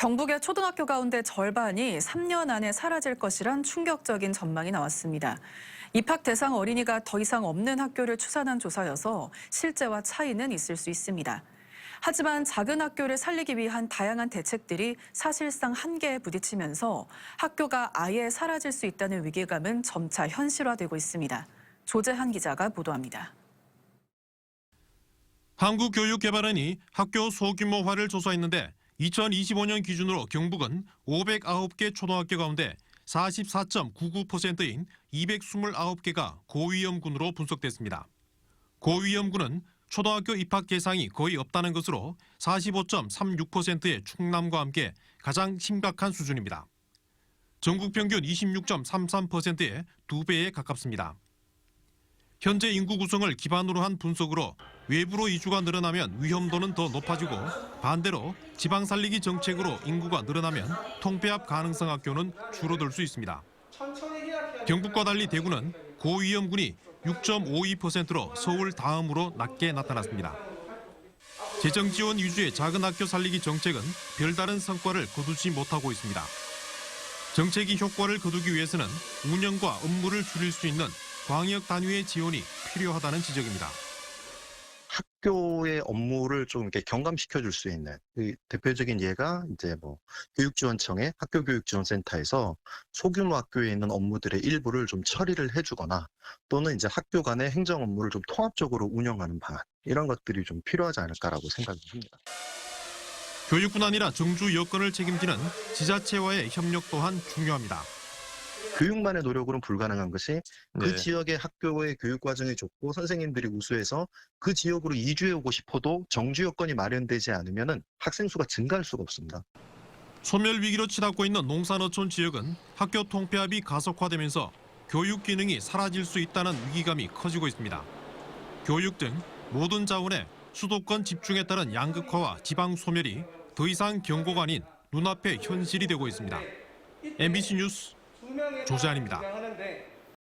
경북의 초등학교 가운데 절반이 3년 안에 사라질 것이란 충격적인 전망이 나왔습니다. 입학 대상 어린이가 더 이상 없는 학교를 추산한 조사여서 실제와 차이는 있을 수 있습니다. 하지만 작은 학교를 살리기 위한 다양한 대책들이 사실상 한계에 부딪히면서 학교가 아예 사라질 수 있다는 위기감은 점차 현실화되고 있습니다. 조재한 기자가 보도합니다. 한국교육개발원이 학교 소규모화를 조사했는데 2025년 기준으로 경북은 509개 초등학교 가운데 44.99%인 229개가 고위험군으로 분석됐습니다. 고위험군은 초등학교 입학 예상이 거의 없다는 것으로 45.36%의 충남과 함께 가장 심각한 수준입니다. 전국 평균 26.33%의 2배에 가깝습니다. 현재 인구 구성을 기반으로 한 분석으로 외부로 이주가 늘어나면 위험도는 더 높아지고 반대로 지방 살리기 정책으로 인구가 늘어나면 통폐합 가능성 학교는 줄어들 수 있습니다. 경북과 달리 대구는 고위험군이 6.52%로 서울 다음으로 낮게 나타났습니다. 재정 지원 위주의 작은 학교 살리기 정책은 별다른 성과를 거두지 못하고 있습니다. 정책이 효과를 거두기 위해서는 운영과 업무를 줄일 수 있는 광역 단위의 지원이 필요하다는 지적입니다. 학교의 업무를 좀 이렇게 경감시켜 줄 수 있는 그 대표적인 예가 이제 교육지원청의 학교교육지원센터에서 소규모 학교에 있는 업무들의 일부를 좀 처리를 해주거나 또는 이제 학교 간의 행정 업무를 좀 통합적으로 운영하는 방안 이런 것들이 좀 필요하지 않을까라고 생각을 합니다. 교육뿐 아니라 정주 여건을 책임지는 지자체와의 협력 또한 중요합니다. 교육만의 노력으로는 불가능한 것이 그 지역의 학교의 교육 과정이 좋고 선생님들이 우수해서 그 지역으로 이주해 오고 싶어도 정주 여건이 마련되지 않으면 학생 수가 증가할 수가 없습니다. 소멸 위기로 치닫고 있는 농산어촌 지역은 학교 통폐합이 가속화되면서 교육 기능이 사라질 수 있다는 위기감이 커지고 있습니다. 교육 등 모든 자원에 수도권 집중에 따른 양극화와 지방 소멸이 더 이상 경고가 아닌 눈앞의 현실이 되고 있습니다. MBC 뉴스 조재한입니다.